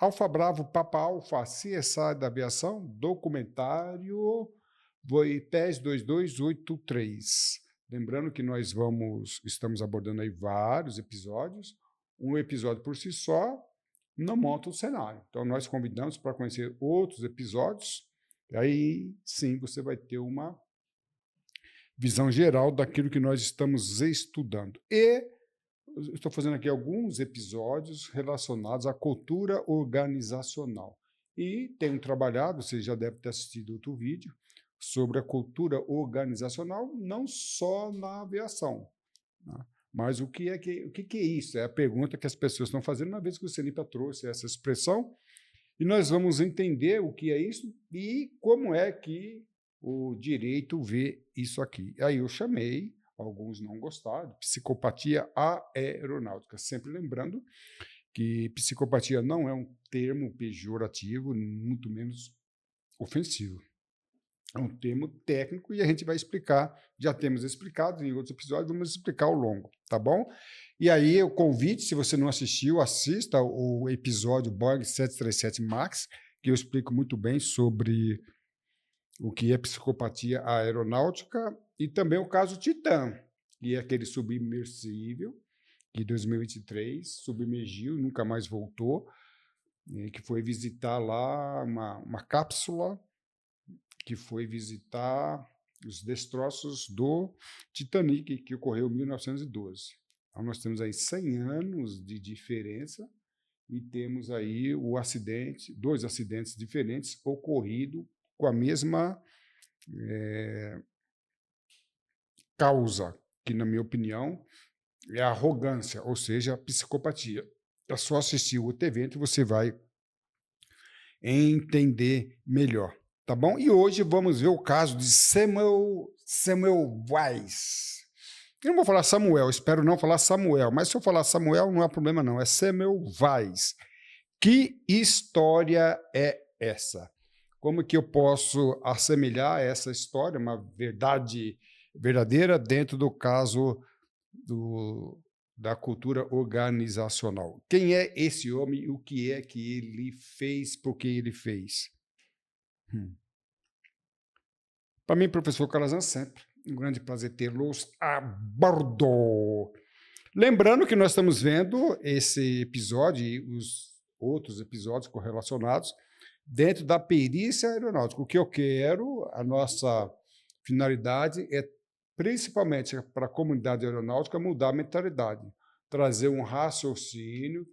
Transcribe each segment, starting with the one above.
Alfa Bravo Papa Alfa, CSI da aviação, documentário Voipés 2283. Lembrando que estamos abordando aí vários episódios. Um episódio por si só não monta o cenário. Então, nós convidamos para conhecer outros episódios, e aí sim você vai ter uma visão geral daquilo que nós estamos estudando. E estou fazendo aqui alguns episódios relacionados à cultura organizacional. E tenho trabalhado, você já deve ter assistido outro vídeo, sobre a cultura organizacional, não só na aviação, né? Mas o que é isso? É a pergunta que as pessoas estão fazendo, uma vez que o Senipa trouxe essa expressão, e nós vamos entender o que é isso e como é que o direito vê isso aqui. Aí eu chamei, alguns não gostaram, psicopatia aeronáutica. Sempre lembrando que psicopatia não é um termo pejorativo, muito menos ofensivo. É um termo técnico e a gente vai explicar, já temos explicado em outros episódios, vamos explicar ao longo, tá bom? E aí o convite, se você não assistiu, assista o episódio Boeing 737 MAX, que eu explico muito bem sobre o que é psicopatia aeronáutica, e também o caso Titã, que é aquele submersível, que em 2023 submergiu, nunca mais voltou, que foi visitar lá uma cápsula que foi visitar os destroços do Titanic, que ocorreu em 1912. Então, nós temos aí 100 anos de diferença e temos aí dois acidentes diferentes ocorridos com a mesma causa, que, na minha opinião, é a arrogância, ou seja, a psicopatia. É só assistir o outro evento e você vai entender melhor, tá bom? E hoje vamos ver o caso de Samuel Weiss. Eu não vou falar Samuel, espero não falar Samuel, mas se eu falar Samuel não há problema não, é Samuel Weiss. Que história é essa? Como que eu posso assemelhar essa história, uma verdade verdadeira, dentro do caso da cultura organizacional? Quem é esse homem e o que é que ele fez, por que ele fez? Para mim, professor Calazan, sempre um grande prazer tê-los a bordo. Lembrando que nós estamos vendo esse episódio e os outros episódios correlacionados dentro da perícia aeronáutica. O que eu quero, a nossa finalidade é, principalmente para a comunidade aeronáutica, mudar a mentalidade, trazer um raciocínio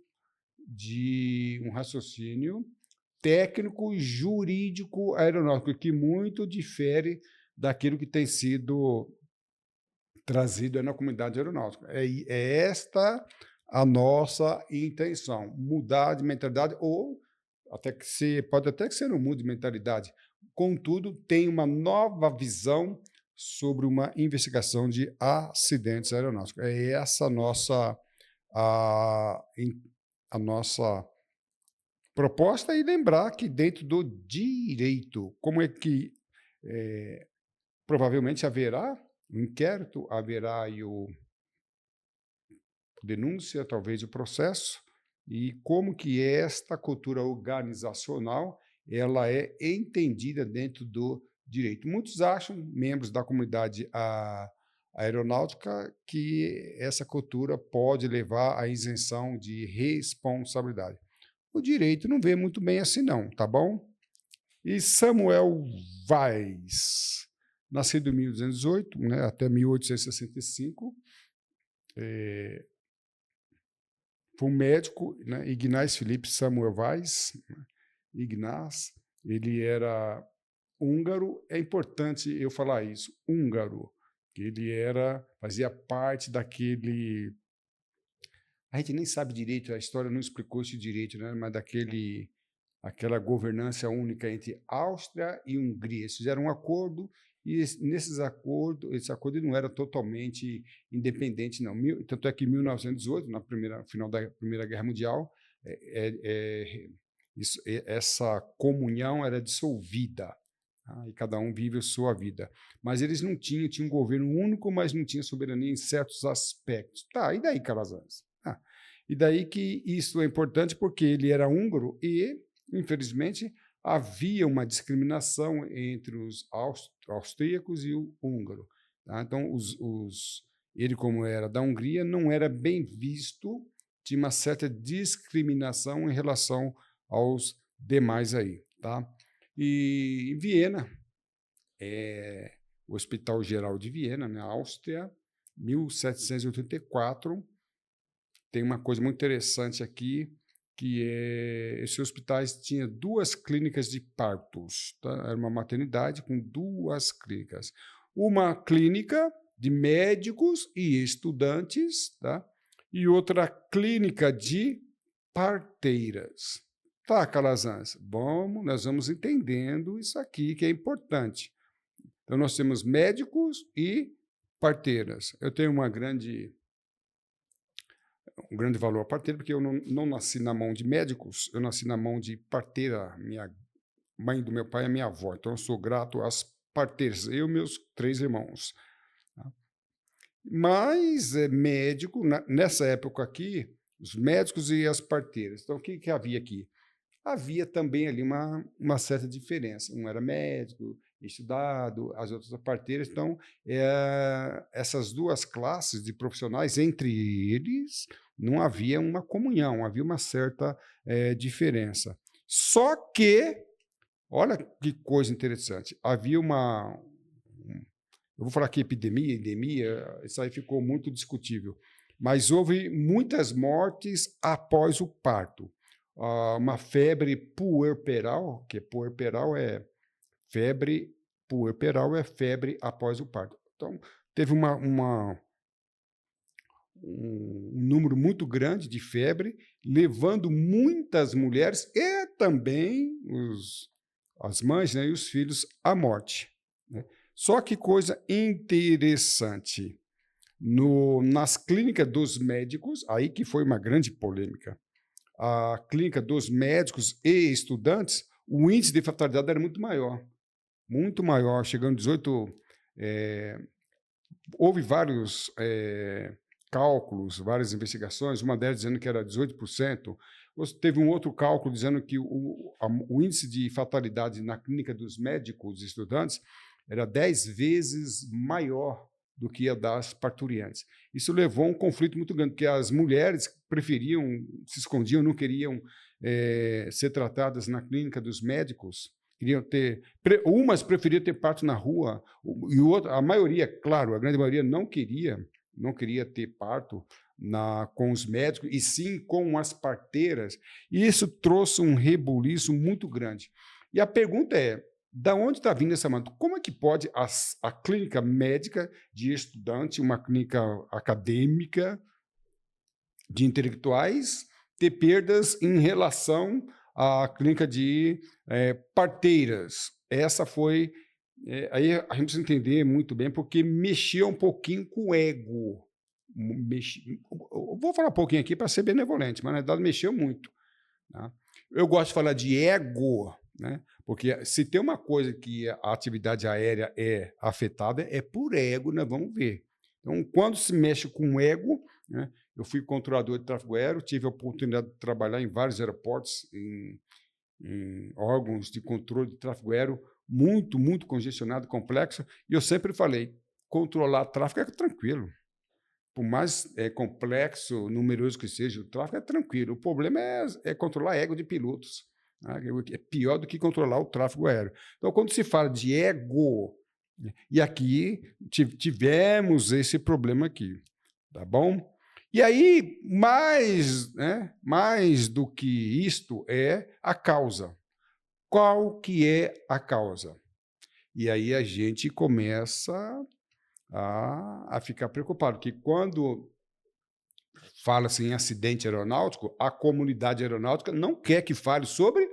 técnico e jurídico aeronáutico, que muito difere daquilo que tem sido trazido na comunidade aeronáutica. É esta a nossa intenção, mudar de mentalidade, ou pode até que você não mude de mentalidade, contudo, tem uma nova visão sobre uma investigação de acidentes aeronáuticos. É essa a nossa proposta, e lembrar que dentro do direito, como é que provavelmente haverá um inquérito, haverá aí denúncia, talvez o processo, e como que esta cultura organizacional ela é entendida dentro do direito. Muitos acham, membros da comunidade aeronáutica, que essa cultura pode levar à isenção de responsabilidade. O direito não vê muito bem assim não, tá bom? E Samuel Weiss, nascido em 1218, né, até 1865, foi um médico, né, Ignaz Philipp Samuel Weiss, né, Ignaz, ele era húngaro, é importante eu falar isso, húngaro, ele fazia parte daquele, a gente nem sabe direito, a história não explicou isso direito, né, mas aquela governança única entre Áustria e Hungria. Eles fizeram um acordo e esse acordo não era totalmente independente, não. Tanto é que em 1918, final da Primeira Guerra Mundial, essa comunhão era dissolvida, tá? E cada um vive a sua vida. Mas eles não tinham um governo único, mas não tinha soberania em certos aspectos. Tá, e daí, Calazans? E daí que isso é importante porque ele era húngaro e, infelizmente, havia uma discriminação entre os austríacos e o húngaro. Tá? Então, ele, como era da Hungria, não era bem visto, tinha uma certa discriminação em relação aos demais aí. Tá? E em Viena, o Hospital Geral de Viena, na Áustria, 1784, tem uma coisa muito interessante aqui, que esses hospitais tinham 2 clínicas de partos. Tá? Era uma maternidade com 2 clínicas. Uma clínica de médicos e estudantes, tá? E outra clínica de parteiras. Tá, Calazans, nós vamos entendendo isso aqui, que é importante. Então, nós temos médicos e parteiras. Eu tenho um grande valor à parteira, porque eu não nasci na mão de médicos, eu nasci na mão de parteira, minha mãe do meu pai é minha avó. Então, eu sou grato às parteiras, eu e meus 3 irmãos. Tá? Mas médico, nessa época aqui, os médicos e as parteiras. Então, o que havia aqui? Havia também ali uma certa diferença. Um era médico, estudado, as outras parteiras. Então, essas 2 classes de profissionais, entre eles, não havia uma comunhão, havia uma certa diferença. Só que, olha que coisa interessante, havia eu vou falar aqui epidemia, endemia, isso aí ficou muito discutível, mas houve muitas mortes após o parto. Uma febre puerperal, que puerperal é febre, puerperal é febre após o parto. Então, teve um número muito grande de febre, levando muitas mulheres e também as mães, né, e os filhos à morte. Né? Só que coisa interessante, nas clínicas dos médicos, aí que foi uma grande polêmica, a clínica dos médicos e estudantes, o índice de fatalidade era muito maior, chegando a 18. Houve vários cálculos, várias investigações, uma delas dizendo que era 18%. Teve um outro cálculo dizendo que o índice de fatalidade na clínica dos médicos e estudantes era 10 vezes maior do que a das parturientes. Isso levou a um conflito muito grande, porque as mulheres preferiam, se escondiam, não queriam ser tratadas na clínica dos médicos, queriam ter, umas preferiam ter parto na rua, e a maioria, claro, a grande maioria não queria ter parto com os médicos, e sim com as parteiras, e isso trouxe um rebuliço muito grande. E a pergunta é, da onde está vindo essa manta? Como é que pode a clínica médica de estudante, uma clínica acadêmica de intelectuais, ter perdas em relação à clínica de parteiras? Essa foi... aí a gente precisa entender muito bem, porque mexeu um pouquinho com o ego. Vou falar um pouquinho aqui para ser benevolente, mas na verdade mexeu muito. Tá? Eu gosto de falar de ego, né? Porque se tem uma coisa que a atividade aérea é afetada, é por ego, nós vamos ver. Então, quando se mexe com ego, né? Eu fui controlador de tráfego aéreo, tive a oportunidade de trabalhar em vários aeroportos, em órgãos de controle de tráfego aéreo, muito congestionado, complexo, e eu sempre falei, controlar tráfego é tranquilo. Por mais complexo, numeroso que seja, o tráfego é tranquilo. O problema é controlar ego de pilotos. Né? É pior do que controlar o tráfego aéreo. Então, quando se fala de ego, e aqui tivemos esse problema aqui, tá bom? E aí, mais do que isto é a causa. Qual que é a causa? E aí a gente começa a ficar preocupado, que quando fala-se em acidente aeronáutico, a comunidade aeronáutica não quer que fale sobre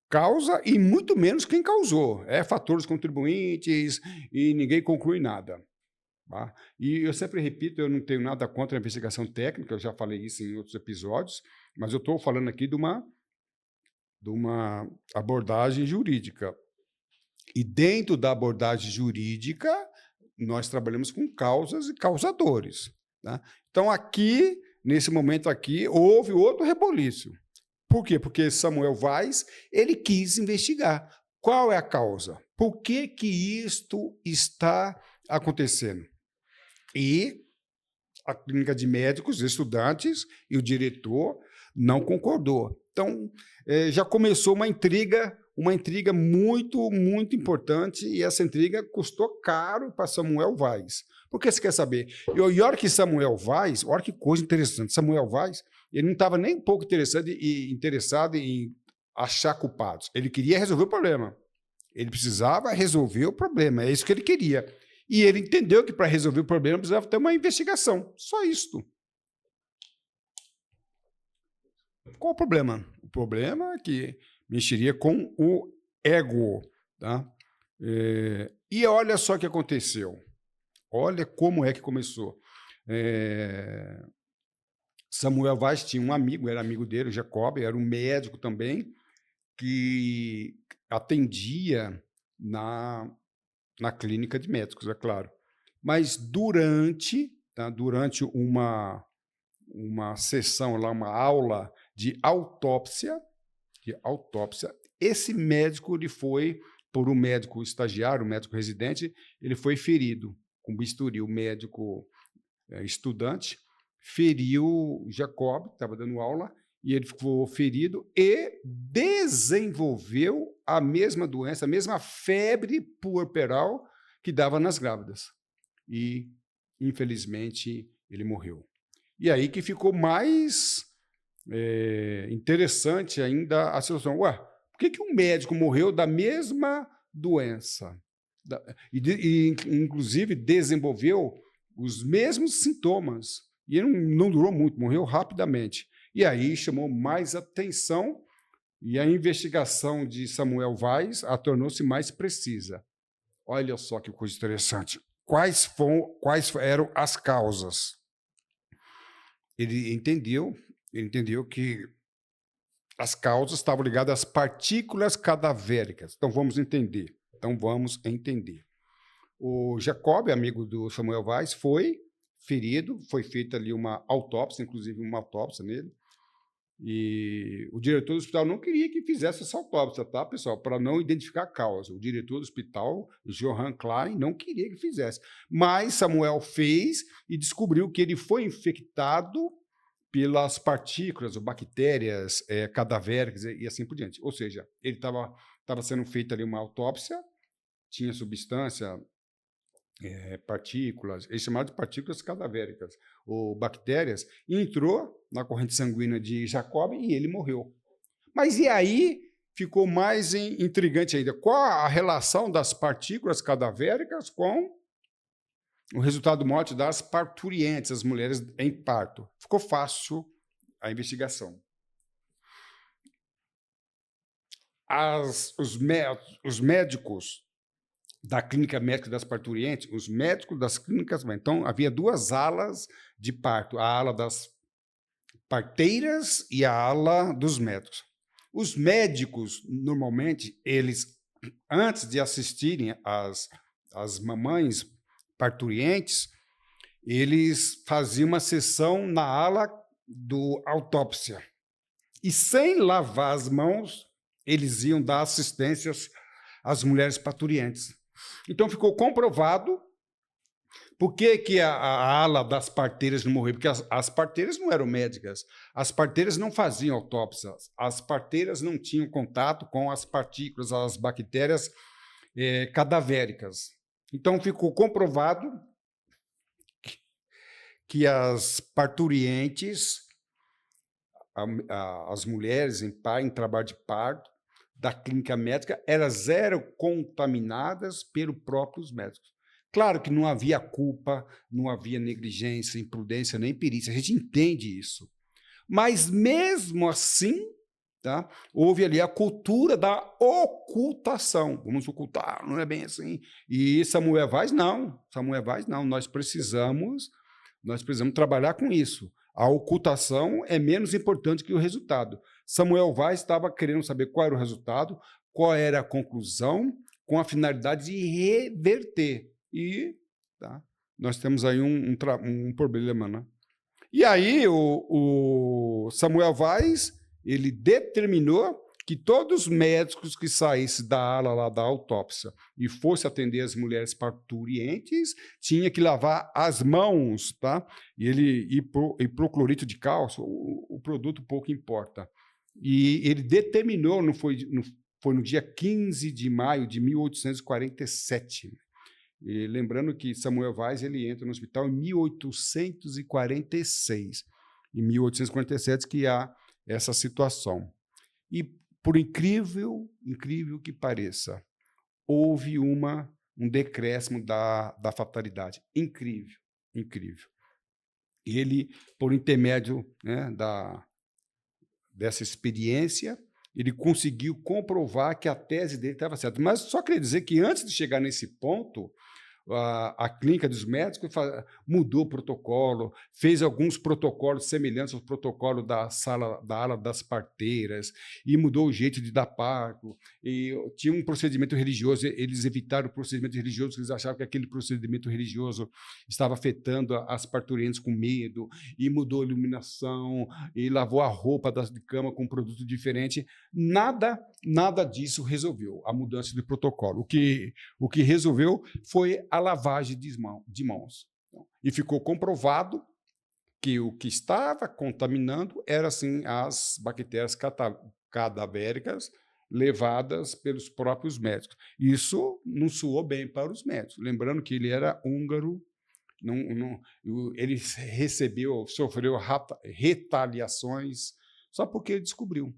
causa e muito menos quem causou. É fatores contribuintes e ninguém conclui nada. Tá? E eu sempre repito, eu não tenho nada contra a investigação técnica, eu já falei isso em outros episódios, mas eu estou falando aqui de uma abordagem jurídica. E dentro da abordagem jurídica, nós trabalhamos com causas e causadores. Tá? Então, aqui nesse momento aqui, houve outro reboliço. Por quê? Porque Samuel Vaz, ele quis investigar. Qual é a causa? Por que que isto está acontecendo? E a clínica de médicos, estudantes e o diretor não concordou. Então, já começou uma intriga muito importante, e essa intriga custou caro para Samuel Vaz. Por que você quer saber? E olha que Samuel Vaz, olha que coisa interessante, Samuel Vaz, ele não estava nem um pouco interessado em achar culpados. Ele queria resolver o problema. Ele precisava resolver o problema, é isso que ele queria. E ele entendeu que para resolver o problema precisava ter uma investigação. Só isto. Qual o problema? O problema é que mexeria com o ego. Tá? E olha só o que aconteceu. Olha como é que começou. Samuel Vaz tinha um amigo, era amigo dele, o Jacob, era um médico também, que atendia na clínica de médicos, é claro. Mas durante uma sessão lá, uma aula de autópsia, esse médico, ele foi, por um médico estagiário, um médico residente, ele foi ferido com bisturi. O médico estudante feriu Jacob, que estava dando aula, e ele ficou ferido e desenvolveu a mesma doença, a mesma febre puerperal que dava nas grávidas. E, infelizmente, ele morreu. E aí que ficou mais interessante ainda a situação. Ué, por que um médico morreu da mesma doença? Inclusive, desenvolveu os mesmos sintomas. E não durou muito, morreu rapidamente. E aí chamou mais atenção, e a investigação de Samuel Vaz tornou-se mais precisa. Olha só que coisa interessante. Quais eram as causas? Ele entendeu que as causas estavam ligadas às partículas cadavéricas. Então, vamos entender. O Jacob, amigo do Samuel Vaz, foi ferido, foi feita ali uma autópsia, inclusive uma autópsia nele, e o diretor do hospital não queria que fizesse essa autópsia, tá, pessoal? Para não identificar a causa. O diretor do hospital, Johann Klein, não queria que fizesse. Mas Samuel fez e descobriu que ele foi infectado pelas partículas ou bactérias cadavéricas e assim por diante. Ou seja, ele estava sendo feita ali uma autópsia, tinha substância, partículas, eles chamaram de partículas cadavéricas ou bactérias, entrou na corrente sanguínea de Jacob e ele morreu. Mas e aí ficou mais intrigante ainda. Qual a relação das partículas cadavéricas com o resultado morte das parturientes, as mulheres em parto? Ficou fácil a investigação. Os médicos da clínica médica das parturientes, os médicos das clínicas, então havia duas alas de parto, a ala das parteiras e a ala dos médicos. Os médicos, normalmente, eles, antes de assistirem às mamães parturientes, eles faziam uma sessão na ala do autópsia. E sem lavar as mãos, eles iam dar assistências às mulheres parturientes. Então, ficou comprovado por que a ala das parteiras não morreu. Porque as parteiras não eram médicas, as parteiras não faziam autópsias, as parteiras não tinham contato com as partículas, as bactérias cadavéricas. Então, ficou comprovado que as parturientes, as mulheres em trabalho de parto, da clínica médica, elas eram contaminadas pelos próprios médicos. Claro que não havia culpa, não havia negligência, imprudência, nem perícia, a gente entende isso. Mas, mesmo assim, tá, houve ali a cultura da ocultação. Vamos ocultar, não é bem assim. E Samuel Vaz, não. Nós precisamos trabalhar com isso. A ocultação é menos importante que o resultado. Samuel Vaz estava querendo saber qual era o resultado, qual era a conclusão, com a finalidade de reverter. E nós temos aí um problema, né? E aí o Samuel Weiss, ele determinou que todos os médicos que saíssem da ala lá da autópsia e fossem atender as mulheres parturientes, tinha que lavar as mãos, tá? E ele hipoclorito de cálcio, o produto pouco importa. E ele determinou, foi no dia 15 de maio de 1847. E lembrando que Samuel Weiss ele entra no hospital em 1846. Em 1847 que há essa situação. E, por incrível que pareça, houve um decréscimo da fatalidade. Incrível, incrível. Ele, por intermédio, né, dessa experiência, ele conseguiu comprovar que a tese dele estava certa. Mas só queria dizer que, antes de chegar nesse ponto, a clínica dos médicos mudou o protocolo, fez alguns protocolos semelhantes ao protocolo da ala das parteiras, e mudou o jeito de dar parto, e tinha um procedimento religioso, eles evitaram o procedimento religioso, porque eles achavam que aquele procedimento religioso estava afetando as parturientes com medo, e mudou a iluminação, e lavou a roupa de cama com um produto diferente. Nada disso resolveu a mudança de protocolo. O que resolveu foi a lavagem de mãos. E ficou comprovado que o que estava contaminando era, assim, as bactérias cadavéricas levadas pelos próprios médicos. Isso não soou bem para os médicos. Lembrando que ele era húngaro, ele sofreu retaliações só porque ele descobriu.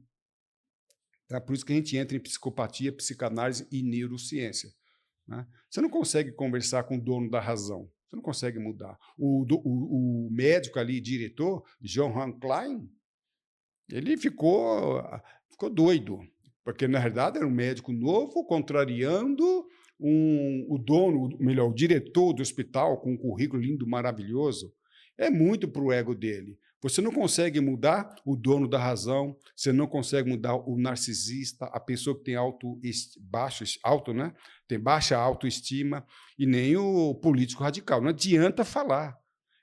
É por isso que a gente entra em psicopatia, psicanálise e neurociência. Né? Você não consegue conversar com o dono da razão, você não consegue mudar. O médico ali, diretor, Johann Klein, ele ficou doido, porque, na verdade, era um médico novo, contrariando o dono, melhor, o diretor do hospital, com um currículo lindo, maravilhoso. É muito para o ego dele. Você não consegue mudar o dono da razão, você não consegue mudar o narcisista, a pessoa que tem tem baixa autoestima, e nem o político radical. Não adianta falar.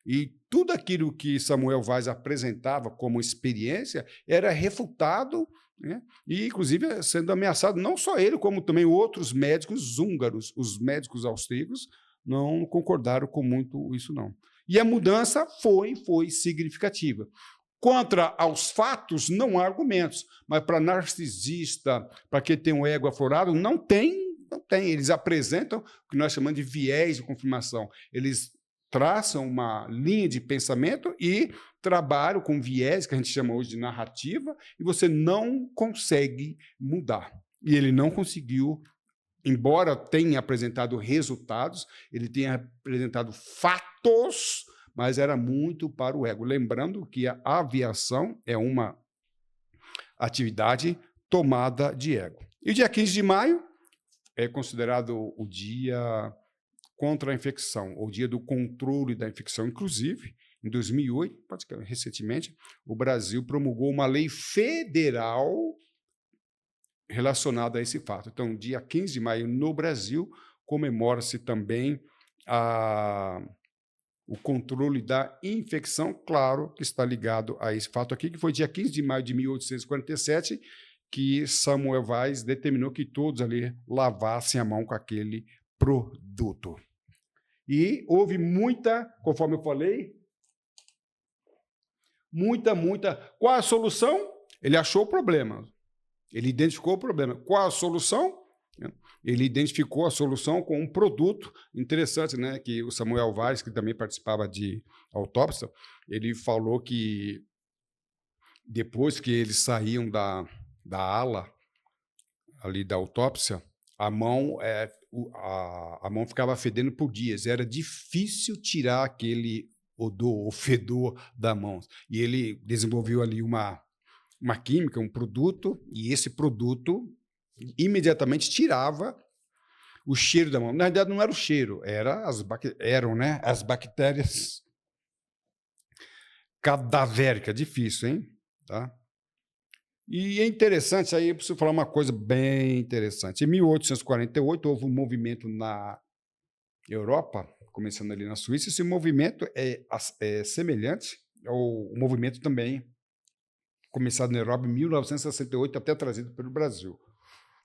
E tudo aquilo que Samuel Weiss apresentava como experiência era refutado, né? E, inclusive, sendo ameaçado não só ele, como também outros médicos húngaros. Os médicos austríacos não concordaram com muito isso, não. E a mudança foi significativa. Contra aos fatos, não há argumentos, mas para narcisista, para quem tem um ego aflorado, não tem. Eles apresentam o que nós chamamos de viés de confirmação. Eles traçam uma linha de pensamento e trabalham com viés, que a gente chama hoje de narrativa, e você não consegue mudar. E ele não conseguiu. Embora tenha apresentado resultados, ele tenha apresentado fatos, mas era muito para o ego. Lembrando que a aviação é uma atividade tomada de ego. E o dia 15 de maio é considerado o dia contra a infecção, ou dia do controle da infecção. Inclusive, em 2008, praticamente recentemente, o Brasil promulgou uma lei federal relacionada a esse fato. Então, dia 15 de maio, no Brasil, comemora-se também o controle da infecção, claro que está ligado a esse fato aqui, que foi dia 15 de maio de 1847, que Samuel Weiss determinou que todos ali lavassem a mão com aquele produto. E houve conforme eu falei, muita. Qual a solução? Ele achou o problema. Ele identificou o problema. Qual a solução? Ele identificou a solução com um produto interessante, né? Que o Samuel Weiss, que também participava de autópsia, ele falou que depois que eles saíam da ala ali da autópsia, a mão ficava fedendo por dias. Era difícil tirar aquele odor, o fedor da mão. E ele desenvolveu ali uma química, um produto, e esse produto imediatamente tirava o cheiro da mão. Na verdade, não era o cheiro, eram, né, as bactérias cadavéricas. Difícil, hein? Tá? E é interessante, aí eu preciso falar uma coisa bem interessante. Em 1848, houve um movimento na Europa, começando ali na Suíça. Esse movimento é semelhante o movimento também, começado em Nairobi em 1968, até trazido pelo Brasil.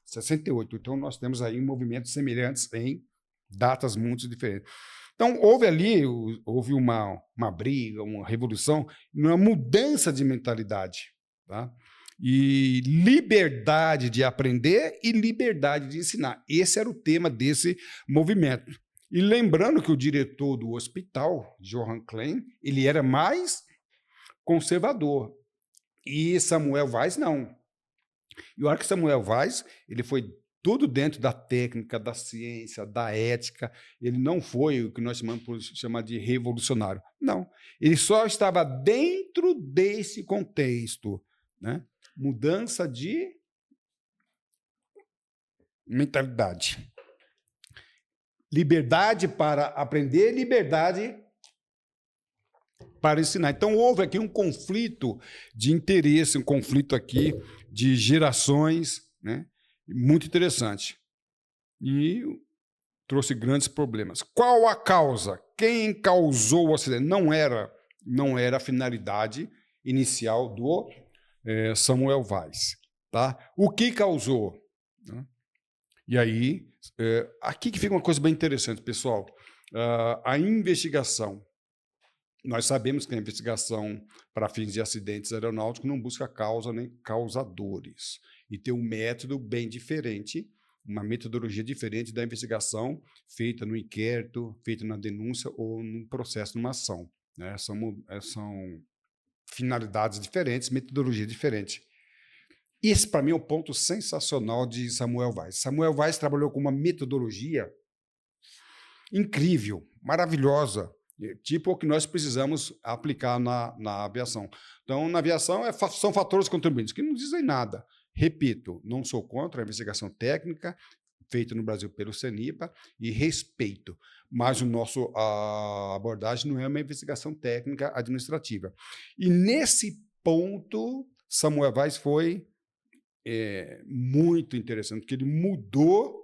68. Então, nós temos aí movimentos semelhantes em datas muito diferentes. Então, houve uma briga, uma revolução, uma mudança de mentalidade. Tá? E liberdade de aprender e liberdade de ensinar. Esse era o tema desse movimento. E lembrando que o diretor do hospital, Johan Klein, ele era mais conservador. E Samuel Weiss, não. E olha que Samuel Weiss, ele foi tudo dentro da técnica, da ciência, da ética. Ele não foi o que nós chamamos de revolucionário. Não. Ele só estava dentro desse contexto. Né? Mudança de mentalidade. Liberdade para aprender, liberdade para ensinar. Então, houve aqui um conflito de interesse, um conflito aqui de gerações, né? Muito interessante. E trouxe grandes problemas. Qual a causa? Quem causou o acidente? Não era a finalidade inicial do Samuel Weiss. Tá? O que causou? Né? E aí, aqui que fica uma coisa bem interessante, pessoal. A investigação. Nós sabemos que a investigação para fins de acidentes aeronáuticos não busca causa nem causadores. E tem um método bem diferente, uma metodologia diferente da investigação feita no inquérito, feita na denúncia ou no processo, numa ação. Né? São finalidades diferentes, metodologia diferente. Esse, para mim, é o ponto sensacional de Samuel Weiss. Samuel Weiss trabalhou com uma metodologia incrível, maravilhosa, tipo o que nós precisamos aplicar na aviação. Então, na aviação, são fatores contribuintes que não dizem nada. Repito, não sou contra a investigação técnica feita no Brasil pelo CENIPA e respeito, mas a abordagem não é uma investigação técnica administrativa. E nesse ponto, Samuel Weiss foi muito interessante, porque ele mudou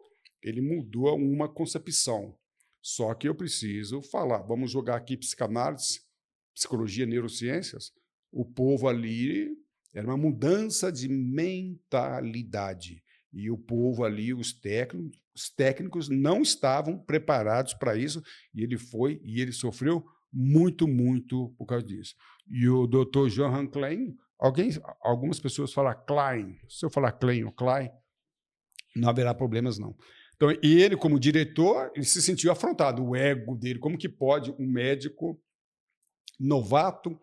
uma concepção. Só que eu preciso falar, vamos jogar aqui psicanálise, psicologia, neurociências, o povo ali era uma mudança de mentalidade. E o povo ali, os técnicos não estavam preparados para isso, e ele sofreu muito, muito por causa disso. E o Dr. Johan Klein, algumas pessoas falam Klein, se eu falar Klein ou Klein, não haverá problemas, não. Então, e ele, como diretor, ele se sentiu afrontado, o ego dele, como que pode um médico novato,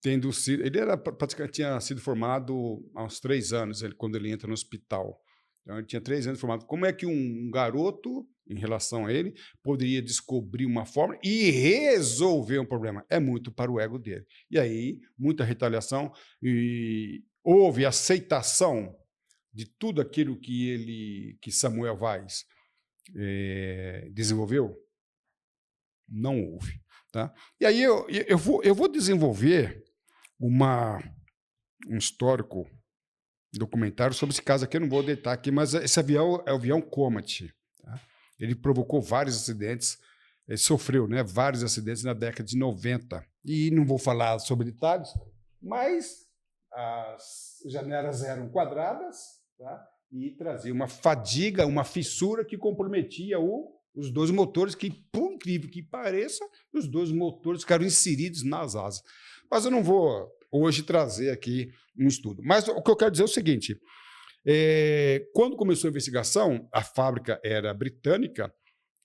tendo sido... Ele praticamente tinha sido formado há uns 3 anos, quando ele entra no hospital. Então, ele tinha 3 anos formado. Como é que um garoto, em relação a ele, poderia descobrir uma forma e resolver um problema? É muito para o ego dele. E aí, muita retaliação, e houve aceitação de tudo aquilo que Samuel Weiss desenvolveu? Não houve. Tá? E aí eu vou desenvolver um histórico documentário sobre esse caso aqui, eu não vou deitar aqui, mas esse avião é o avião Comet. Tá? Ele provocou vários acidentes, ele sofreu, né, vários acidentes na década de 90. E não vou falar sobre detalhes, mas as janelas eram quadradas, tá? E trazia uma fadiga, uma fissura que comprometia os 2 motores, que, por incrível que pareça, os 2 motores ficaram inseridos nas asas. Mas eu não vou hoje trazer aqui um estudo. Mas o que eu quero dizer é o seguinte, quando começou a investigação, a fábrica era britânica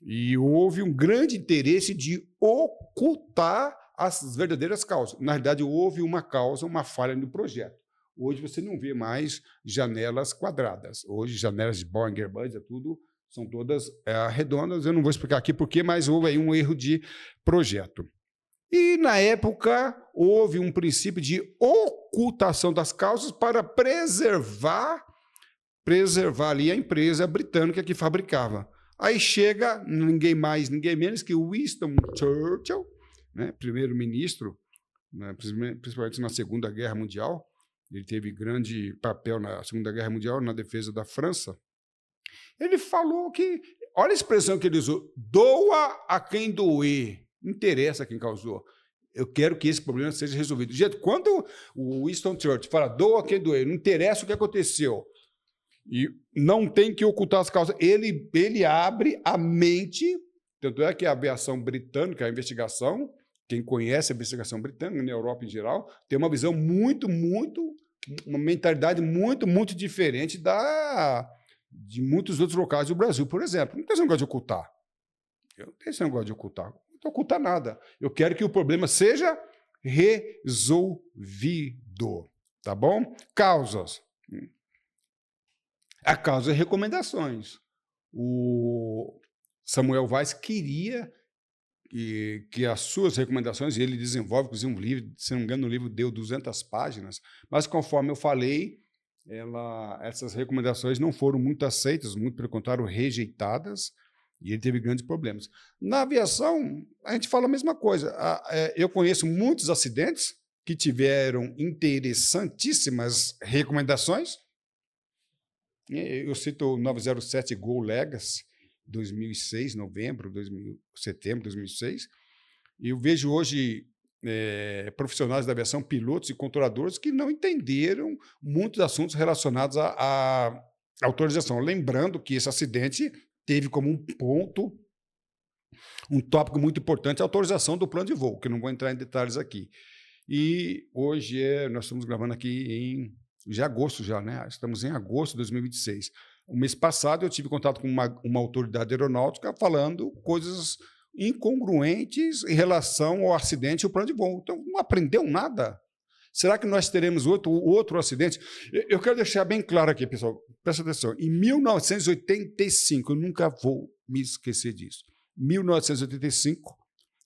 e houve um grande interesse de ocultar as verdadeiras causas. Na realidade, houve uma causa, uma falha no projeto. Hoje você não vê mais janelas quadradas. Hoje, janelas de Boeing, Airbus, são todas redondas. Eu não vou explicar aqui por quê, mas houve aí um erro de projeto. E, na época, houve um princípio de ocultação das causas para preservar ali a empresa britânica que fabricava. Aí chega ninguém mais, ninguém menos que Winston Churchill, né, primeiro-ministro, né, principalmente na Segunda Guerra Mundial. Ele teve grande papel na Segunda Guerra Mundial, na defesa da França. Ele falou que, olha a expressão que ele usou, doa a quem doer, não interessa quem causou. Eu quero que esse problema seja resolvido. Gente, quando o Winston Churchill fala, doa quem doer, não interessa o que aconteceu, e não tem que ocultar as causas, ele abre a mente, tanto é que a aviação britânica, a investigação, quem conhece a investigação britânica, na Europa em geral, tem uma visão uma mentalidade muito diferente de muitos outros locais do Brasil, por exemplo. Não tem esse negócio de ocultar. Eu não tenho esse negócio de ocultar. Não estou ocultando nada. Eu quero que o problema seja resolvido. Tá bom? Causas. A causa é recomendações. O Samuel Weiss queria que as suas recomendações, e ele desenvolve, inclusive, um livro, se não me engano, o livro deu 200 páginas, mas conforme eu falei, essas recomendações não foram muito aceitas, muito pelo contrário, rejeitadas, e ele teve grandes problemas. Na aviação, a gente fala a mesma coisa. Eu conheço muitos acidentes que tiveram interessantíssimas recomendações. Eu cito o 907 Go Legacy, 2006, setembro de 2006, e eu vejo hoje profissionais da aviação, pilotos e controladores que não entenderam muitos assuntos relacionados à autorização. Lembrando que esse acidente teve como um tópico muito importante a autorização do plano de voo, que eu não vou entrar em detalhes aqui. E hoje nós estamos gravando aqui em agosto já, né? Estamos em agosto de 2026. O mês passado eu tive contato com uma autoridade aeronáutica falando coisas incongruentes em relação ao acidente e ao plano de voo. Então, não aprendeu nada. Será que nós teremos outro acidente? Eu quero deixar bem claro aqui, pessoal, presta atenção. Em 1985, eu nunca vou me esquecer disso. 1985,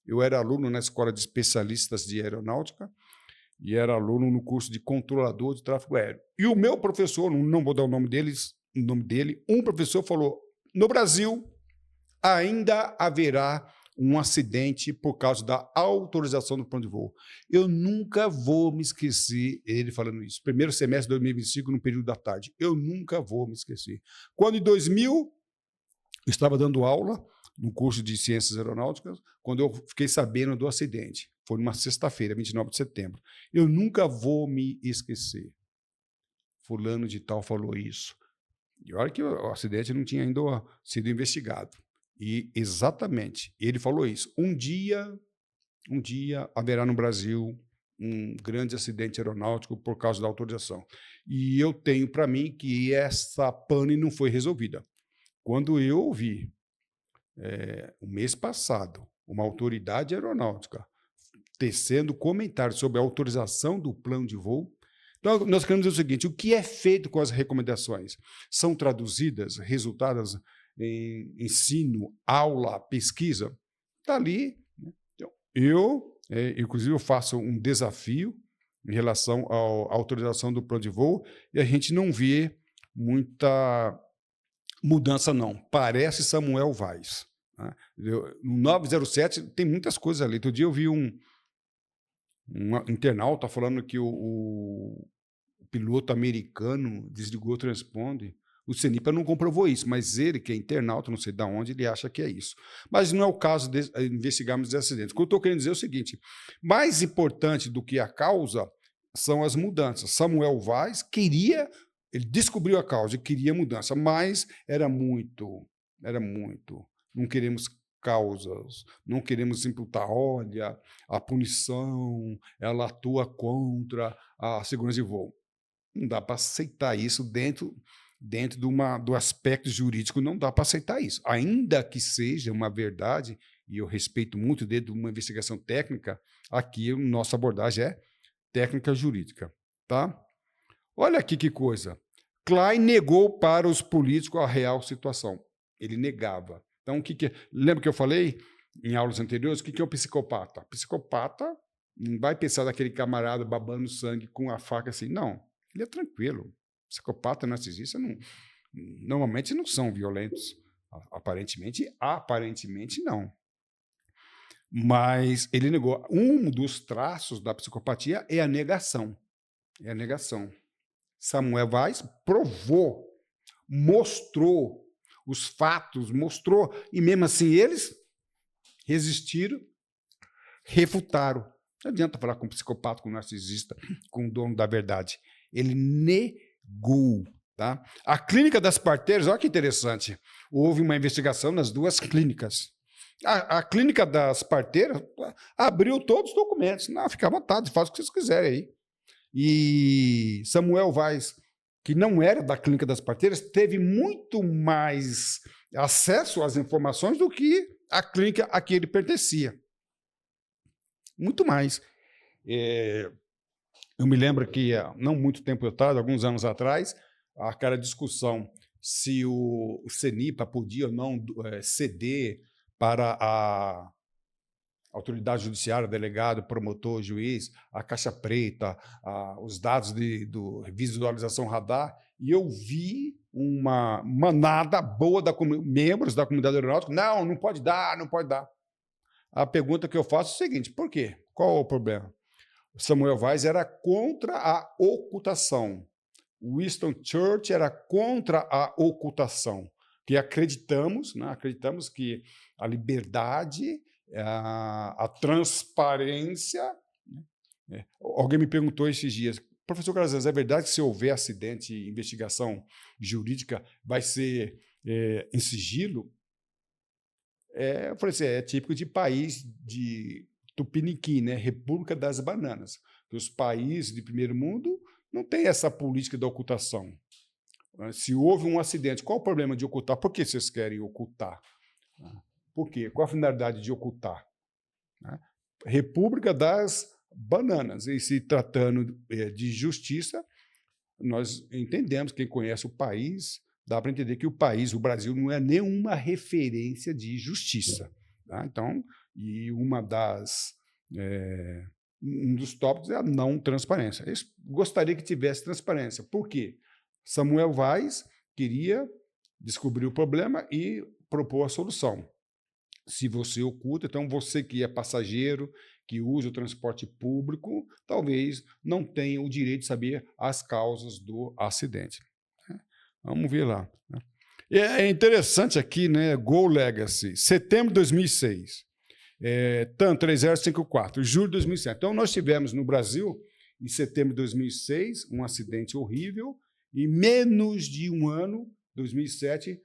eu era aluno na Escola de Especialistas de Aeronáutica e era aluno no curso de controlador de tráfego aéreo. E o meu professor, não vou dar o nome dele, um professor falou, no Brasil ainda haverá um acidente por causa da autorização do plano de voo. Eu nunca vou me esquecer ele falando isso. Primeiro semestre de 2025, no período da tarde. Eu nunca vou me esquecer. Quando, em 2000, eu estava dando aula no curso de Ciências Aeronáuticas, quando eu fiquei sabendo do acidente. Foi numa sexta-feira, 29 de setembro. Eu nunca vou me esquecer. Fulano de tal falou isso. E olha que o acidente não tinha ainda sido investigado. E, exatamente, ele falou isso. Um dia haverá no Brasil um grande acidente aeronáutico por causa da autorização. E eu tenho para mim que essa pane não foi resolvida. Quando eu ouvi, o mês passado, uma autoridade aeronáutica tecendo comentários sobre a autorização do plano de voo, então nós queremos dizer o seguinte, o que é feito com as recomendações? São traduzidas, resultadas em ensino, aula, pesquisa? Está ali. Inclusive, eu faço um desafio em relação à autorização do plano de voo e a gente não vê muita mudança, não. Parece Samuel Weiss. Né? No 907 tem muitas coisas ali. Outro dia eu vi um internauta falando que o piloto americano desligou o transponder. O CENIPA não comprovou isso, mas ele, que é internauta, não sei de onde, ele acha que é isso. Mas não é o caso de investigarmos esses acidentes. O que eu estou querendo dizer é o seguinte, mais importante do que a causa são as mudanças. Samuel Weiss ele descobriu a causa e queria mudança, mas era muito, não queremos causas, não queremos imputar, olha, a punição, ela atua contra a segurança de voo. Não dá para aceitar isso dentro do aspecto jurídico, não dá para aceitar isso. Ainda que seja uma verdade, e eu respeito muito dentro de uma investigação técnica, aqui a nossa abordagem é técnica jurídica. Tá? Olha aqui que coisa. Klein negou para os políticos a real situação. Ele negava. Então, lembra que eu falei em aulas anteriores? O que é o psicopata? O psicopata não vai pensar daquele camarada babando sangue com a faca assim, não. Ele é tranquilo. Psicopata, narcisista, normalmente não são violentos. Aparentemente não. Mas ele negou. Um dos traços da psicopatia é a negação. Samuel Weiss provou, mostrou os fatos, e mesmo assim eles resistiram, refutaram. Não adianta falar com um psicopata, com um narcisista, com o dono da verdade. Ele negou. Tá? A clínica das parteiras, olha que interessante, houve uma investigação nas duas clínicas. A clínica das parteiras abriu todos os documentos. Não, fica à vontade, faz o que vocês quiserem aí. E Samuel Vaz, que não era da clínica das parteiras, teve muito mais acesso às informações do que a clínica a que ele pertencia. Muito mais. Eu me lembro que, não muito tempo atrás, alguns anos atrás, aquela discussão se o CENIPA podia ou não ceder para a autoridade judiciária, delegado, promotor, juiz, a caixa preta, os dados do visualização radar, e eu vi uma manada boa de membros da comunidade aeronáutica, não pode dar, não pode dar. A pergunta que eu faço é o seguinte, por quê? Qual é o problema? Samuel Vaz era contra a ocultação. Winston Churchill era contra a ocultação, que acreditamos que a liberdade, a transparência... Alguém me perguntou esses dias, professor Calazans, é verdade que se houver acidente e investigação jurídica vai ser em sigilo? Eu falei assim, é típico de país de Tupiniquim, né? República das Bananas. Os países de primeiro mundo não têm essa política da ocultação. Se houve um acidente, qual o problema de ocultar? Por que vocês querem ocultar? Por quê? Qual a finalidade de ocultar? República das Bananas. E se tratando de justiça, nós entendemos, quem conhece o país, dá para entender que o país, o Brasil, não é nenhuma referência de justiça. Tá? Então, e um dos tópicos é a não transparência. Eu gostaria que tivesse transparência. Por quê? Samuel Vaz queria descobrir o problema e propor a solução. Se você oculta, então você que é passageiro, que usa o transporte público, talvez não tenha o direito de saber as causas do acidente. Vamos ver lá. É interessante aqui, né? Go Legacy, setembro de 2006, TAM 3054, julho de 2007. Então, nós tivemos no Brasil, em setembro de 2006, um acidente horrível, e menos de um ano, 2007,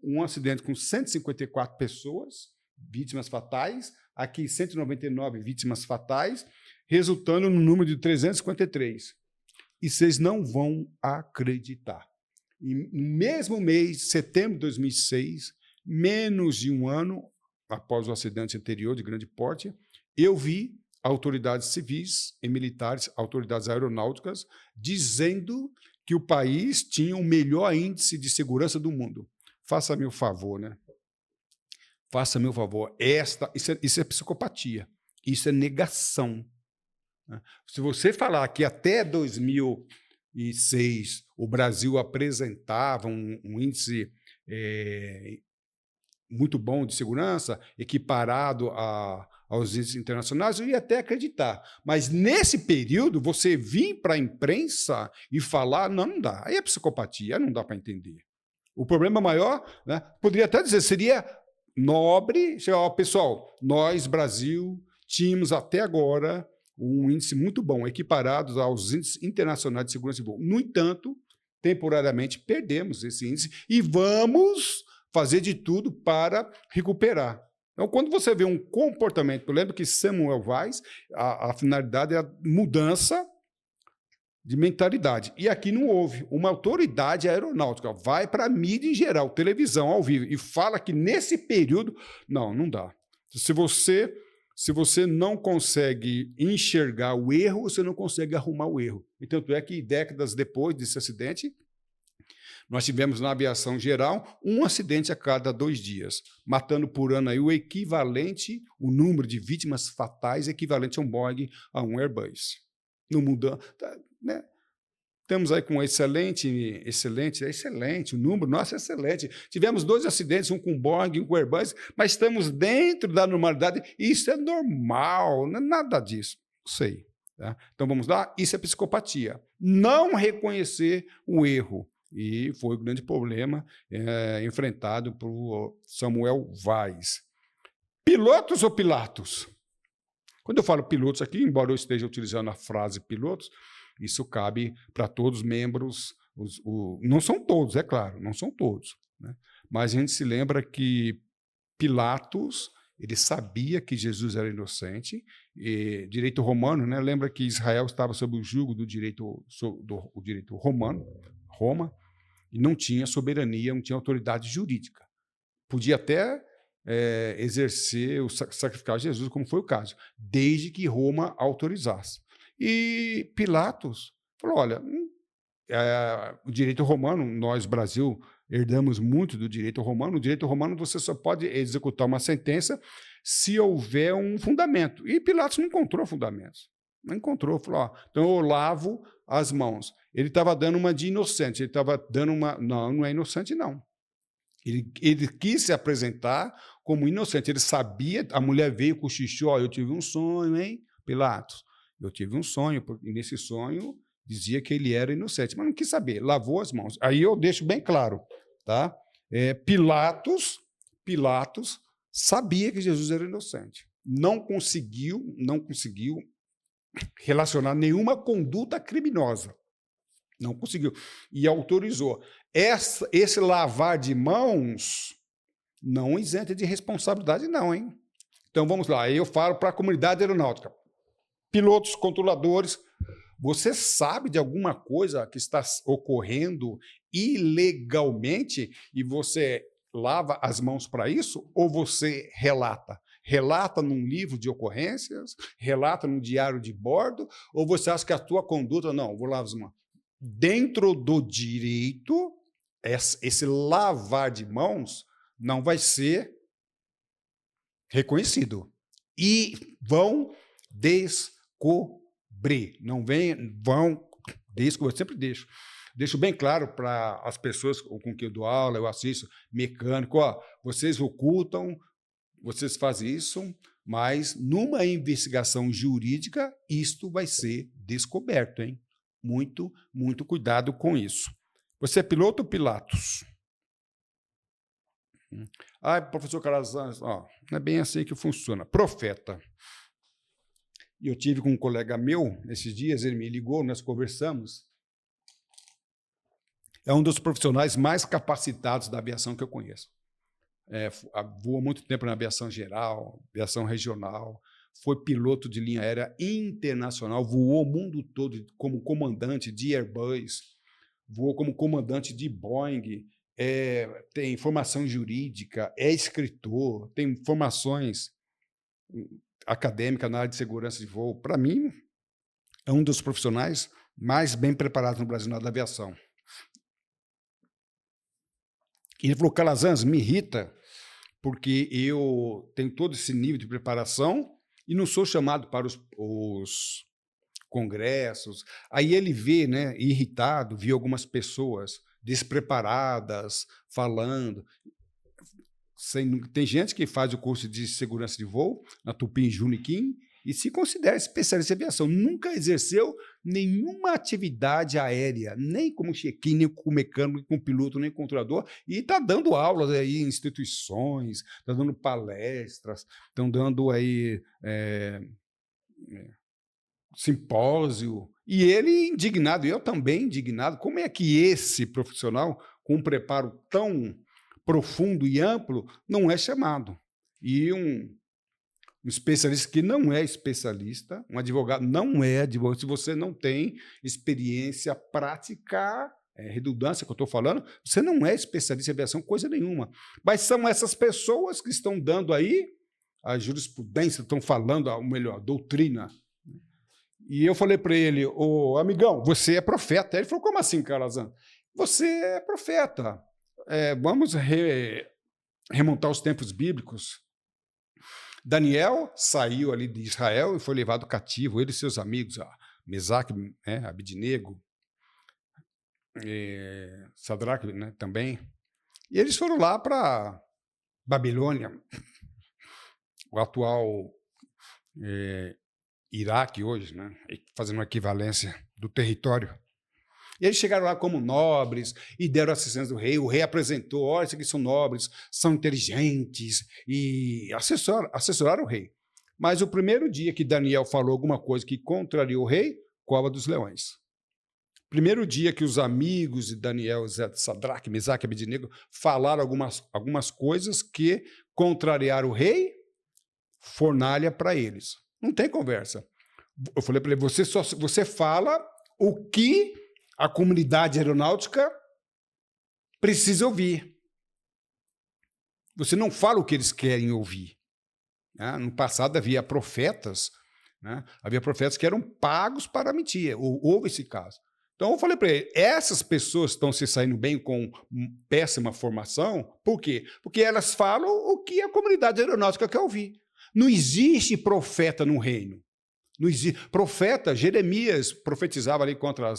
um acidente com 154 pessoas, vítimas fatais, aqui 199 vítimas fatais, resultando no número de 353. E vocês não vão acreditar. E no mesmo mês, setembro de 2006, menos de um ano após o acidente anterior de grande porte, eu vi autoridades civis e militares, autoridades aeronáuticas, dizendo que o país tinha o melhor índice de segurança do mundo. Faça-me o favor, né? Faça-me o favor. Isso é psicopatia. Isso é negação. Se você falar que até 2006 o Brasil apresentava um índice muito bom de segurança, equiparado aos índices internacionais, eu ia até acreditar. Mas nesse período, você vir para a imprensa e falar, não dá. Aí é psicopatia, não dá para entender. O problema maior, né, poderia até dizer, seria nobre, pessoal, nós, Brasil, tínhamos até agora um índice muito bom, equiparado aos índices internacionais de segurança de voo. No entanto, temporariamente perdemos esse índice e vamos fazer de tudo para recuperar. Então, quando você vê um comportamento, eu lembro que Samuel Vaz, a finalidade é a mudança de mentalidade. E aqui não houve. Uma autoridade aeronáutica vai para a mídia em geral, televisão, ao vivo, e fala que nesse período... Não dá. Se você não consegue enxergar o erro, você não consegue arrumar o erro. E tanto é que décadas depois desse acidente, nós tivemos na aviação geral um acidente a cada 2 dias, matando por ano aí o número de vítimas fatais equivalente a um Boeing, a um Airbus. Não muda, né? Temos aí com excelente, o número, nossa, é excelente. Tivemos 2 acidentes, um com Boeing, um com Airbus, mas estamos dentro da normalidade, e isso é normal, não é nada disso, não sei. Tá? Então vamos lá, isso é psicopatia. Não reconhecer o erro. E foi o grande problema enfrentado por Samuel Vaz. Pilotos ou Pilatos? Quando eu falo pilotos aqui, embora eu esteja utilizando a frase pilotos, isso cabe para todos os membros, não são todos, é claro, não são todos, né? Mas a gente se lembra que Pilatos, ele sabia que Jesus era inocente, e direito romano, né? Lembra que Israel estava sob o jugo do direito, o direito romano, Roma, e não tinha soberania, não tinha autoridade jurídica. Podia até exercer, sacrificar Jesus, como foi o caso, desde que Roma autorizasse. E Pilatos falou, olha, o direito romano, nós, Brasil, herdamos muito do direito romano. O direito romano você só pode executar uma sentença se houver um fundamento. E Pilatos não encontrou fundamentos. Não encontrou. Falou, ó, então eu lavo as mãos. Ele estava dando uma de inocente. Ele estava dando uma... Não, não é inocente, não. Ele quis se apresentar como inocente. Ele sabia, a mulher veio com o xixi, ó, eu tive um sonho, hein, Pilatos? Eu tive um sonho, e nesse sonho dizia que ele era inocente, mas não quis saber, lavou as mãos. Aí eu deixo bem claro, tá? Pilatos sabia que Jesus era inocente. Não conseguiu relacionar nenhuma conduta criminosa. Não conseguiu. E autorizou. Esse lavar de mãos não isenta de responsabilidade, não, hein? Então, vamos lá. Eu falo para a comunidade aeronáutica. Pilotos, controladores, você sabe de alguma coisa que está ocorrendo ilegalmente e você lava as mãos para isso? Ou você relata? Relata num livro de ocorrências? Relata num diário de bordo? Ou você acha que a tua conduta... Não, vou lavar as mãos. Dentro do direito, esse lavar de mãos não vai ser reconhecido. E vão descobrir. Não vão descobrir. Eu sempre deixo bem claro para as pessoas com quem eu dou aula, eu assisto, mecânico, ó, vocês ocultam, vocês fazem isso, mas numa investigação jurídica, isto vai ser descoberto, hein? Muito, muito cuidado com isso. Você é piloto ou Pilatos? Professor Calazans, não é bem assim que funciona. Profeta. E eu tive com um colega meu, esses dias, ele me ligou, nós conversamos. É um dos profissionais mais capacitados da aviação que eu conheço. Voou muito tempo na aviação geral, aviação regional, foi piloto de linha aérea internacional, voou o mundo todo como comandante de Airbus, voou como comandante de Boeing, tem formação jurídica, é escritor, tem formações acadêmicas na área de segurança de voo. Para mim, é um dos profissionais mais bem preparados no Brasil na área da aviação. Ele falou, Calazans, me irrita, porque eu tenho todo esse nível de preparação e não sou chamado para os congressos. Aí ele vê, né, irritado, viu algumas pessoas despreparadas falando. Tem gente que faz o curso de segurança de voo na Tupim Juniquim e se considera especialista em aviação. Nunca exerceu nenhuma atividade aérea, nem como check-in, nem como mecânico, nem como piloto, nem controlador, e está dando aulas aí em instituições, está dando palestras, estão dando aí simpósio, e ele indignado, e eu também indignado, como é que esse profissional, com um preparo tão profundo e amplo, não é chamado? E um especialista que não é especialista, um advogado não é advogado, se você não tem experiência prática, redundância que eu estou falando, você não é especialista em aviação, coisa nenhuma. Mas são essas pessoas que estão dando aí a jurisprudência, estão falando, ou melhor, a doutrina. E eu falei para ele, ô amigão, você é profeta. Ele falou, como assim, Calazans? Você é profeta. Vamos remontar os tempos bíblicos. Daniel saiu ali de Israel e foi levado cativo, ele e seus amigos, Mesaque, Abidnego, Sadraque, né, também. E eles foram lá para Babilônia, o atual Iraque hoje, né, fazendo uma equivalência do território. E eles chegaram lá como nobres e deram assistência do rei. O rei apresentou, olha, esses aqui são nobres, são inteligentes, e assessoraram o rei. Mas o primeiro dia que Daniel falou alguma coisa que contrariou o rei, cova dos leões. Primeiro dia que os amigos de Daniel, Sadraque, Mesaque e Abednego falaram algumas coisas que contrariaram o rei, fornalha para eles. Não tem conversa. Eu falei para ele, você fala o que a comunidade aeronáutica precisa ouvir. Você não fala o que eles querem ouvir. Né? No passado havia profetas, né? Havia profetas que eram pagos para mentir. Houve esse caso. Então eu falei para ele, essas pessoas estão se saindo bem com péssima formação, por quê? Porque elas falam o que a comunidade aeronáutica quer ouvir. Não existe profeta no reino. Não existe. Profeta, Jeremias profetizava ali contra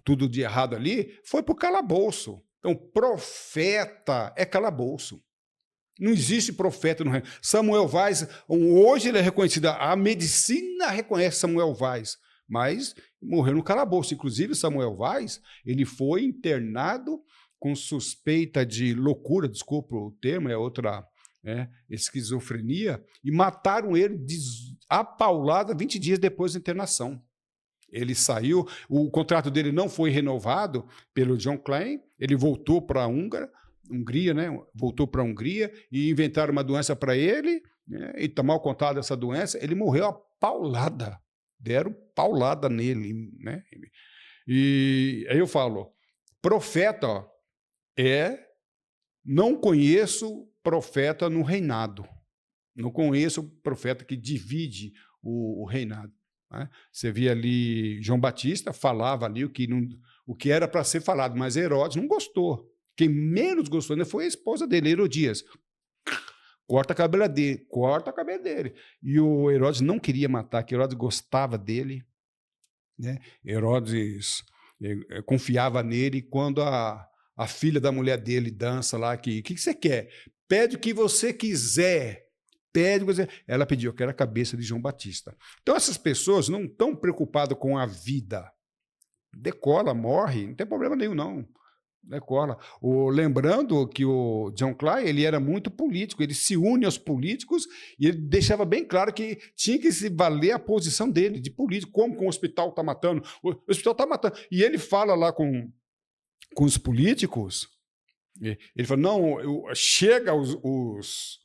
tudo de errado ali, foi para o calabouço. Então, profeta é calabouço. Não existe profeta no reino. Samuel Vaz, hoje ele é reconhecido, a medicina reconhece Samuel Vaz, mas morreu no calabouço. Inclusive, Samuel Vaz, ele foi internado com suspeita de loucura, desculpa o termo, é outra esquizofrenia, e mataram ele a paulada 20 dias depois da internação. Ele saiu, o contrato dele não foi renovado pelo John Klein, ele voltou para a Hungria, né? Voltou para a Hungria e inventaram uma doença para ele, né? E tomar contato dessa doença, ele morreu a paulada. Deram paulada nele, né? E aí eu falo, profeta, ó, não conheço profeta no reinado. Não conheço profeta que divide o reinado. Né? Você via ali João Batista, falava ali o que era para ser falado, mas Herodes não gostou. Quem menos gostou ainda foi a esposa dele, Herodias. Corta a cabelo dele. E o Herodes não queria matar, que Herodes gostava dele. Né? Herodes confiava nele. Quando a filha da mulher dele dança lá, o que você quer? Pede o que você quiser. Ela pediu, eu quero a cabeça de João Batista. Então essas pessoas não estão preocupadas com a vida. Decola, morre, não tem problema nenhum, não. Decola. Lembrando que o John Klein, ele era muito político, ele se une aos políticos e ele deixava bem claro que tinha que se valer a posição dele, de político, como o hospital está matando. O hospital está matando. E ele fala lá com os políticos, ele fala, não, chega os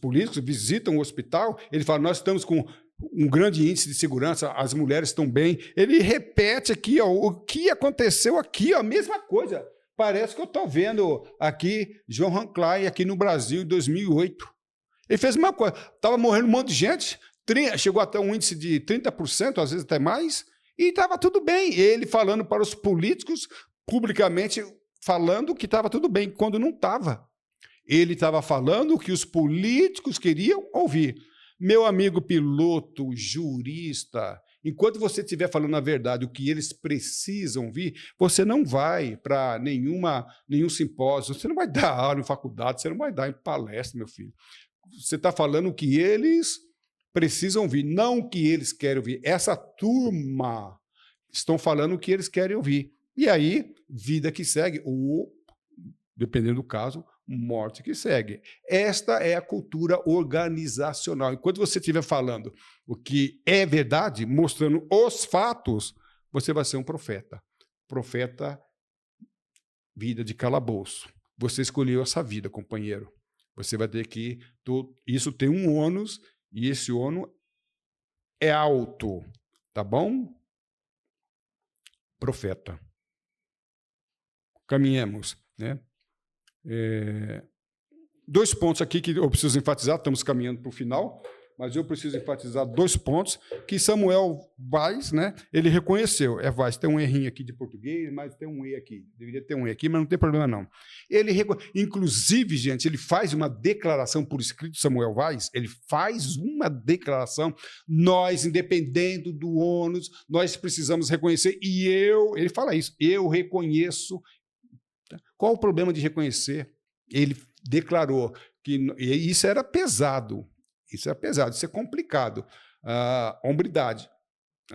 políticos, visitam o hospital, ele fala, nós estamos com um grande índice de segurança, as mulheres estão bem. Ele repete aqui, ó, o que aconteceu aqui, ó, a mesma coisa. Parece que eu estou vendo aqui Johan Klein aqui no Brasil em 2008. Ele fez a mesma coisa. Estava morrendo um monte de gente, chegou até um índice de 30%, às vezes até mais, e estava tudo bem. Ele falando para os políticos, publicamente falando que estava tudo bem, quando não estava. Ele estava falando o que os políticos queriam ouvir. Meu amigo piloto, jurista, enquanto você estiver falando a verdade, o que eles precisam ouvir, você não vai para nenhum simpósio, você não vai dar aula em faculdade, você não vai dar em palestra, meu filho. Você está falando o que eles precisam ouvir, não o que eles querem ouvir. Essa turma estão falando o que eles querem ouvir. E aí, vida que segue, ou, dependendo do caso, morte que segue. Esta é a cultura organizacional. Enquanto você estiver falando o que é verdade, mostrando os fatos, você vai ser um profeta. Profeta, vida de calabouço. Você escolheu essa vida, companheiro. Você vai ter que... Isso tem um ônus, e esse ônus é alto. Tá bom? Profeta. Caminhemos, né? 2 pontos aqui que eu preciso enfatizar, estamos caminhando para o final, mas eu preciso enfatizar 2 pontos que Samuel Vaz, né, ele reconheceu. Vaz, tem um errinho aqui de português, mas tem um E aqui. Deveria ter um E aqui, mas não tem problema não. Inclusive, gente, ele faz uma declaração por escrito, Samuel Vaz, ele faz uma declaração, nós, independendo do ônus, nós precisamos reconhecer, ele fala isso, eu reconheço. Qual o problema de reconhecer? Ele declarou que isso era pesado, isso é complicado. Hombridade,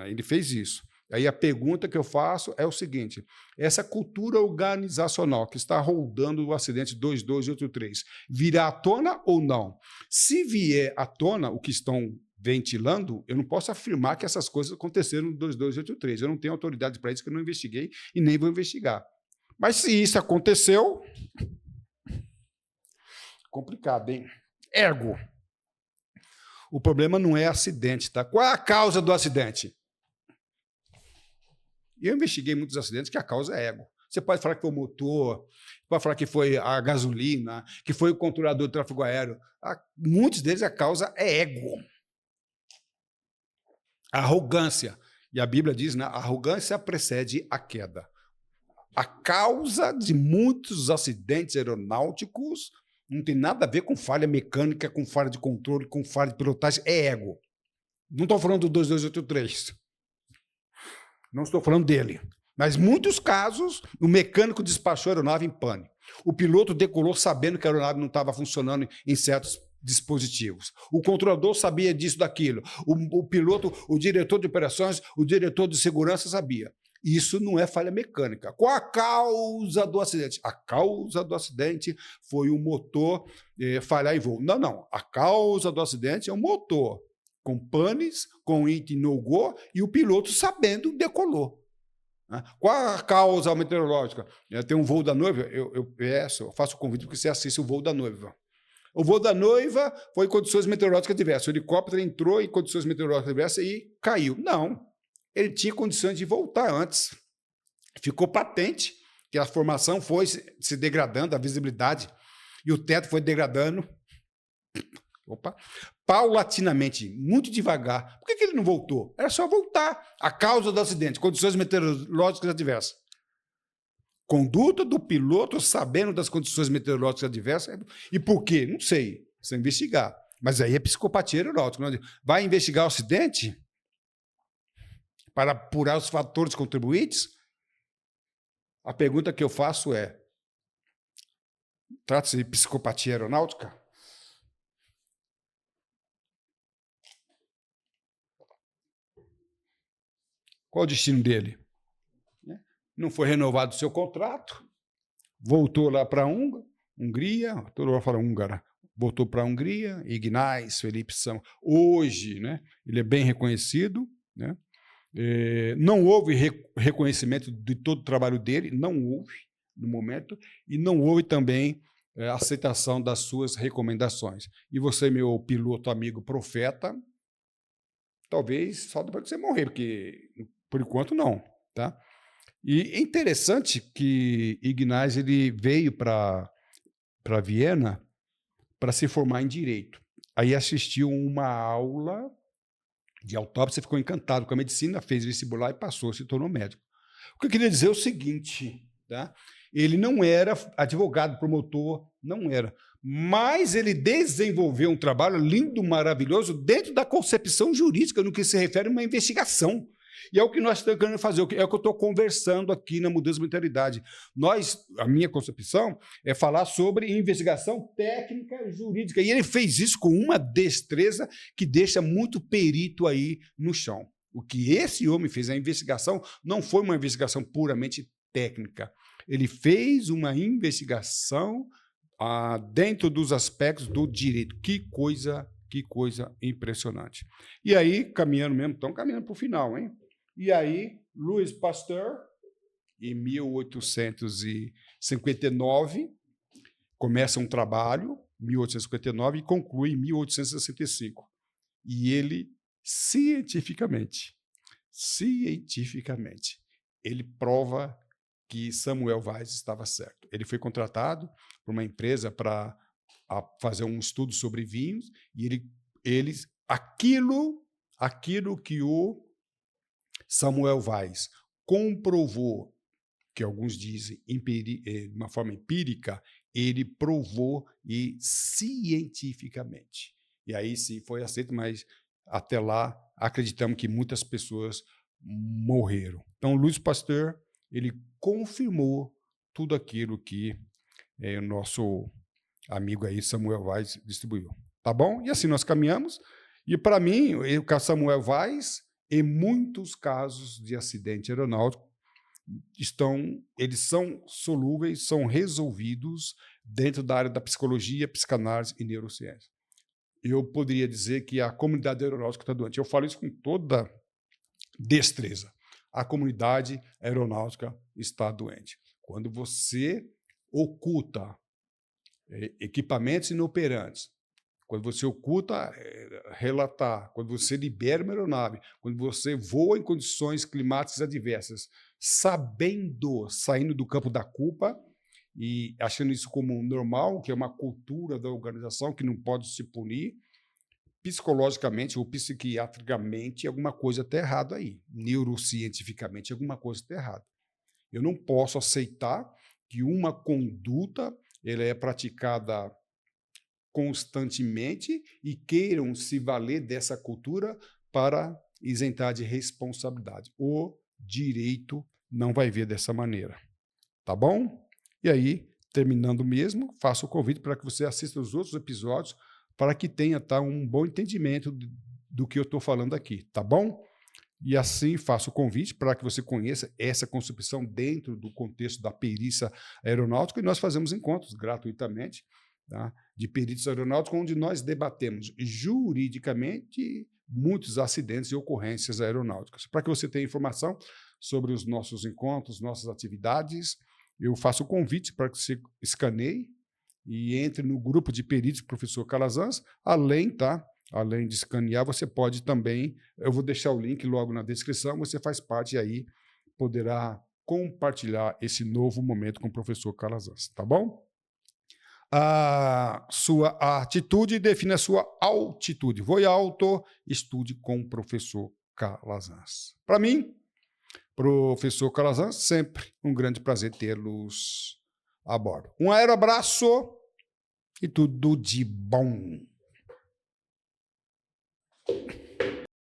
ele fez isso. Aí a pergunta que eu faço é o seguinte, essa cultura organizacional que está rodando o acidente 2283, virá à tona ou não? Se vier à tona o que estão ventilando, eu não posso afirmar que essas coisas aconteceram no 2283. Eu não tenho autoridade para isso, que eu não investiguei e nem vou investigar. Mas se isso aconteceu, complicado, hein? Ergo. O problema não é acidente, tá? Qual é a causa do acidente? Eu investiguei muitos acidentes que a causa é ego. Você pode falar que foi o motor, pode falar que foi a gasolina, que foi o controlador do tráfego aéreo. Muitos deles a causa é ego. Arrogância. E a Bíblia diz, né? A arrogância precede a queda. A causa de muitos acidentes aeronáuticos não tem nada a ver com falha mecânica, com falha de controle, com falha de pilotagem, é ego. Não estou falando do 2283. Não estou falando dele. Mas, em muitos casos, o mecânico despachou a aeronave em pane. O piloto decolou sabendo que a aeronave não estava funcionando em certos dispositivos. O controlador sabia disso, daquilo. O piloto, o diretor de operações, o diretor de segurança sabia. Isso não é falha mecânica. Qual a causa do acidente? A causa do acidente foi o motor falhar em voo. Não, não. A causa do acidente é o motor com panes, com it no go, e o piloto sabendo decolou. Qual a causa meteorológica? Tem um voo da noiva, eu faço o convite para que você assista o voo da noiva. O voo da noiva foi em condições meteorológicas diversas. O helicóptero entrou em condições meteorológicas diversas e caiu. Não, ele tinha condições de voltar antes. Ficou patente que a formação foi se degradando, a visibilidade, e o teto foi degradando. Paulatinamente, muito devagar. Por que ele não voltou? Era só voltar. A causa do acidente, condições meteorológicas adversas. Conduta do piloto sabendo das condições meteorológicas adversas. E por quê? Não sei. Precisa investigar. Mas aí é psicopatia aeronáutica. Vai investigar o acidente para apurar os fatores contribuintes? A pergunta que eu faço é: trata-se de psicopatia aeronáutica? Qual o destino dele? Não foi renovado o seu contrato, voltou lá para a Hungria, todo mundo fala húngara, voltou para a Hungria, Ignaz, Felipe São. Hoje, né, ele é bem reconhecido, né? Não houve reconhecimento de todo o trabalho dele, não houve no momento, e não houve também aceitação das suas recomendações. E você, meu piloto amigo profeta, talvez só depois que você morrer, porque por enquanto não, tá? E é interessante que Ignaz ele veio para Viena para se formar em direito. Aí assistiu uma aula de autópsia, ficou encantado com a medicina, fez vestibular e passou, se tornou médico. O que eu queria dizer é o seguinte, tá? Ele não era advogado, promotor, não era. Mas ele desenvolveu um trabalho lindo, maravilhoso, dentro da concepção jurídica, no que se refere a uma investigação. E é o que nós estamos querendo fazer, é o que eu estou conversando aqui na Mudança de Mentalidade. A minha concepção é falar sobre investigação técnica jurídica. E ele fez isso com uma destreza que deixa muito perito aí no chão. O que esse homem fez, a investigação, não foi uma investigação puramente técnica. Ele fez uma investigação dentro dos aspectos do direito. Que coisa impressionante. E aí, caminhando mesmo, estão caminhando para o final, hein? E aí, Louis Pasteur, em 1859, começa um trabalho, 1859, e conclui em 1865. E ele, cientificamente, ele prova que Samuel Weiss estava certo. Ele foi contratado por uma empresa para fazer um estudo sobre vinhos, e aquilo que o Samuel Weiss comprovou, que alguns dizem de uma forma empírica, ele provou e cientificamente. E aí sim foi aceito, mas até lá acreditamos que muitas pessoas morreram. Então, Louis Pasteur, ele confirmou tudo aquilo que o nosso amigo aí, Samuel Weiss, distribuiu. Tá bom? E assim nós caminhamos. E, para mim, o Samuel Weiss, em muitos casos de acidente aeronáutico, eles são solúveis, são resolvidos dentro da área da psicologia, psicanálise e neurociência. Eu poderia dizer que a comunidade aeronáutica está doente. Eu falo isso com toda destreza. A comunidade aeronáutica está doente. Quando você oculta equipamentos inoperantes, quando você oculta relatar, quando você libera uma aeronave, quando você voa em condições climáticas adversas, saindo do campo da culpa e achando isso como normal, que é uma cultura da organização que não pode se punir, psicologicamente ou psiquiatricamente, alguma coisa está errada aí. Neurocientificamente, alguma coisa está errada. Eu não posso aceitar que uma conduta ela é praticada constantemente e queiram se valer dessa cultura para isentar de responsabilidade. O direito não vai ver dessa maneira. Tá bom? E aí, terminando mesmo, faço o convite para que você assista os outros episódios para que tenha um bom entendimento do que eu estou falando aqui, tá bom? E assim faço o convite para que você conheça essa concepção dentro do contexto da perícia aeronáutica e nós fazemos encontros gratuitamente, tá? De peritos aeronáuticos, onde nós debatemos juridicamente muitos acidentes e ocorrências aeronáuticas. Para que você tenha informação sobre os nossos encontros, nossas atividades, eu faço o convite para que você escaneie e entre no grupo de peritos professor Calazans, além de escanear, você pode também, eu vou deixar o link logo na descrição, você faz parte e aí poderá compartilhar esse novo momento com o professor Calazans, tá bom? A sua atitude define a sua altitude. Voe alto, estude com o professor Calazans. Para mim, professor Calazans, sempre um grande prazer tê-los a bordo. Um aeroabraço e tudo de bom.